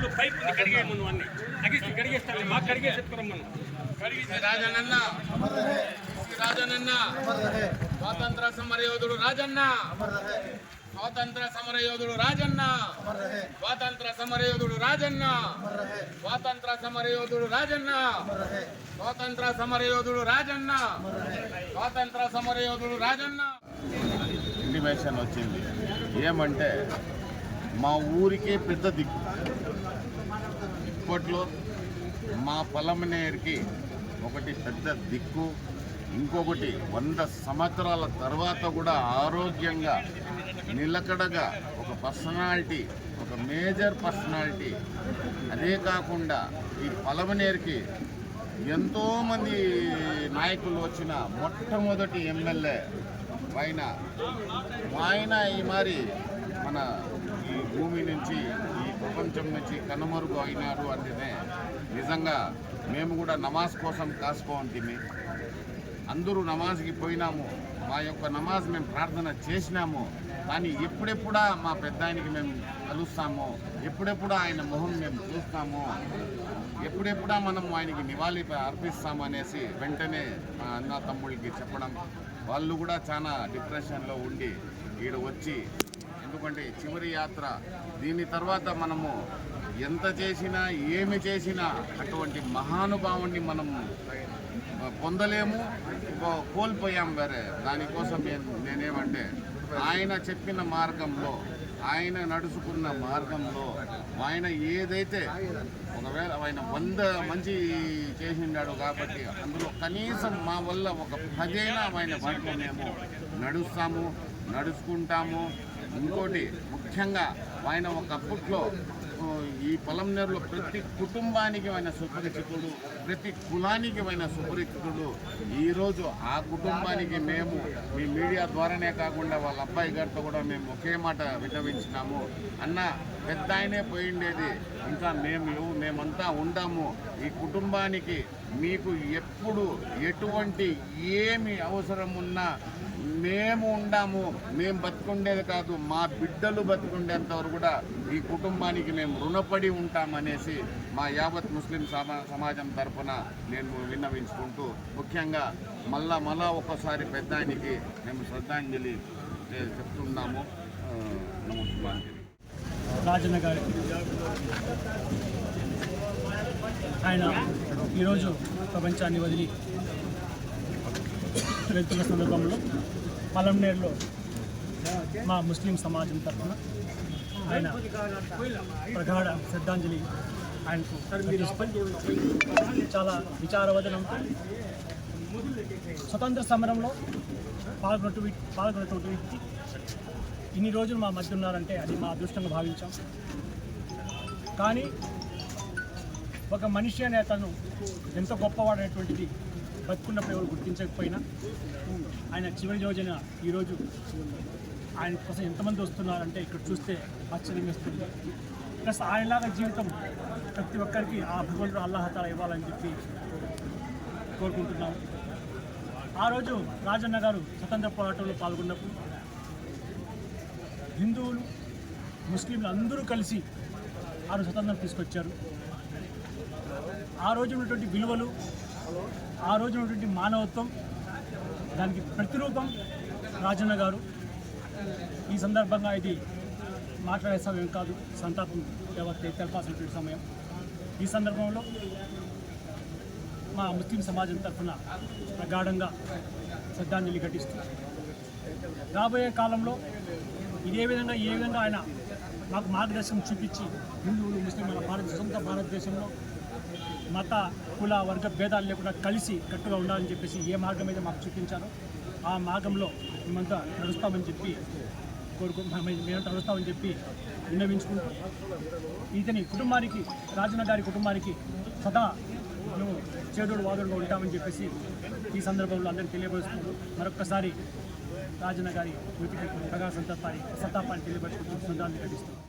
Full pipe ఉంది, కడిగేయమను అన్ని అగిస్తే కడిగేస్తాను, మాకు కడిగేసేట్టుకురమ్మను. రాజనన్న రాజనన్న స్వాతంత్ర సమరయోధుడు రాజన్న, స్వాతంత్ర సమరయోధుడు రాజన్న, స్వాతంత్ర సమరయోధుడు రాజన్న, స్వాతంత్ర సమరయోధుడు రాజన్న, స్వాతంత్ర సమరయోధుడు రాజన్న, స్వాతంత్ర సమరయోధుడు రాజన్న. ఇంటిమేషన్ వచ్చింది ఏమంటే మా ఊరికే పెద్ద దిక్కు. ఇప్పట్లో మా పొలంనేరికి ఒకటి పెద్ద దిక్కు, ఇంకొకటి 100 సంవత్సరాల తర్వాత కూడా ఆరోగ్యంగా నిలకడగా ఒక పర్సనాలిటీ, ఒక మేజర్ పర్సనాలిటీ. అదే కాకుండా ఈ పొలంనేరికి ఎంతోమంది నాయకులు వచ్చిన మొట్టమొదటి ఎమ్మెల్యే ఆయన ఈ మరి మన ఈ భూమి నుంచి, ఈ ప్రపంచం నుంచి కనుమరుగు అయినారు అంటేనే నిజంగా మేము కూడా నమాజ్ కోసం కాసుకోంటిమి. అందరూ నమాజ్కి పోయినాము, మా యొక్క నమాజ్ మేము ప్రార్థన చేసినాము. కానీ ఎప్పుడెప్పుడా మా పెద్ద ఆయనకి మేము కలుస్తాము, ఎప్పుడెప్పుడా ఆయన మొహం మేము చూస్తాము, ఎప్పుడెప్పుడా మనం ఆయనకి నివాళి అర్పిస్తాము అనేసి వెంటనే మా అన్న తమ్ముళ్ళకి చెప్పడం. వాళ్ళు కూడా చాలా డిప్రెషన్లో ఉండి ఈడ వచ్చి, ఎందుకంటే చివరి యాత్ర, దీని తర్వాత మనము ఎంత చేసినా ఏమి చేసినా అటువంటి మహానుభావుని మనం పొందలేము, కోల్పోయాం వేరే. దానికోసం నేనేమంటే ఆయన చెప్పిన మార్గంలో, ఆయన నడుచుకున్న మార్గంలో, ఆయన ఏదైతే ఒకవేళ ఆయన 100 మంచి చేసిండాడు కాబట్టి అందులో కనీసం మా వల్ల ఒక 10 అయినా ఆయన వాటిలో మేము నడుస్తాము, నడుచుకుంటాము. ఇంకోటి ముఖ్యంగా ఆయన ఒకప్పట్లో ఈ పొలంనేరులో ప్రతి కుటుంబానికి ఆయన సుపరిచితుడు, ప్రతి కులానికి ఆయన సుపరిచితుడు. ఈరోజు ఆ కుటుంబానికి మేము మీ మీడియా ద్వారానే కాకుండా వాళ్ళ అబ్బాయి గారితో కూడా మేము ఒకే మాట విన్నవించినాము. అన్న పెద్ద ఆయనే పోయిండేది, ఇంకా మేమంతా ఉండాము. ఈ కుటుంబానికి మీకు ఎప్పుడు ఎటువంటి ఏమి అవసరం ఉన్నా మేము ఉండాము. మేము బతుకుండేది కాదు, మా బిడ్డలు బతుకుండేంత వరకు కూడా ఈ కుటుంబానికి మేము రుణపడి ఉంటామనేసి మా యావత్ ముస్లిం సమాజం తరఫున నేను విన్నవించుకుంటూ, ముఖ్యంగా మళ్ళా ఒక్కసారి పెద్ద ఆయనకి మేము శ్రద్ధాంజలి చెప్తున్నాము. నమస్కారం. రాజన్న గారికి ఆయన ఈరోజు ప్రపంచాన్ని వదిలి వెళ్తున్న సందర్భంలో పొలంనేరులో మా ముస్లిం సమాజం తరఫున ఆయన ప్రగాఢ శ్రద్ధాంజలి ఆయనకు చాలా విచారవదనంతో స్వతంత్ర సమరంలో పాల్గొన్నటువంటి వ్యక్తి ఇన్ని రోజులు మా మధ్య ఉన్నారంటే అది మా అదృష్టంగా భావించాం. కానీ ఒక మనిషి అనే అతను ఎంత గొప్పవాడనేటువంటిది బతుకున్నప్పుడు ఎవరు గుర్తించకపోయినా ఆయన చివరి యోజన ఈరోజు ఆయన కోసం ఎంతమంది వస్తున్నారంటే ఇక్కడ చూస్తే ఆశ్చర్యం వేస్తుంది. ప్లస్ ఆయనలాగా జీవితం ప్రతి ఒక్కరికి ఆ భగవంతుడు అల్లాహతాలా ఇవ్వాలని చెప్పి కోరుకుంటున్నాము. ఆ రోజు రాజన్న గారు స్వతంత్ర పోరాటంలో పాల్గొన్నప్పుడు హిందువులు ముస్లింలు అందరూ కలిసి ఆ రోజు స్వతంత్రం తీసుకొచ్చారు. ఆ రోజు ఉన్నటువంటి విలువలు, ఆ రోజు ఉన్నటువంటి మానవత్వం, దానికి ప్రతిరూపం రాజన్న గారు. ఈ సందర్భంగా ఇది మాట్లాడే సమయం కాదు, సంతాపం తెలపాల్సినటువంటి సమయం. ఈ సందర్భంలో మా ముస్లిం సమాజం తరఫున ప్రగాఢంగా శ్రద్ధాంజలి ఘటిస్తూ రాబోయే కాలంలో ఏ విధంగా ఆయన మాకు మార్గదర్శనం చూపించి హిందువులు ముస్లింల సొంత భారతదేశంలో మత కుల వర్గ భేదాలు లేకుండా కలిసి కట్టుగా ఉండాలని చెప్పేసి ఏ మార్గం అయితే మాకు చూపించారో ఆ మార్గంలో మేమంతా నడుస్తామని చెప్పి మేమంతా నడుస్తామని చెప్పి విన్నవించుకుంటూ ఇతని కుటుంబానికి, రాజన్న గారి కుటుంబానికి సదా మేము చేదోడు వాదోడుగా ఉంటామని చెప్పేసి ఈ సందర్భంలో అందరికీ తెలియపరుచుకుంటూ మరొక్కసారి రాజన్న గారి మృతికి ప్రగాఢ సంతాపాన్ని తెలియపరుచుకుంటూ శ్రద్ధాంజలి ఘటిస్తున్నాం.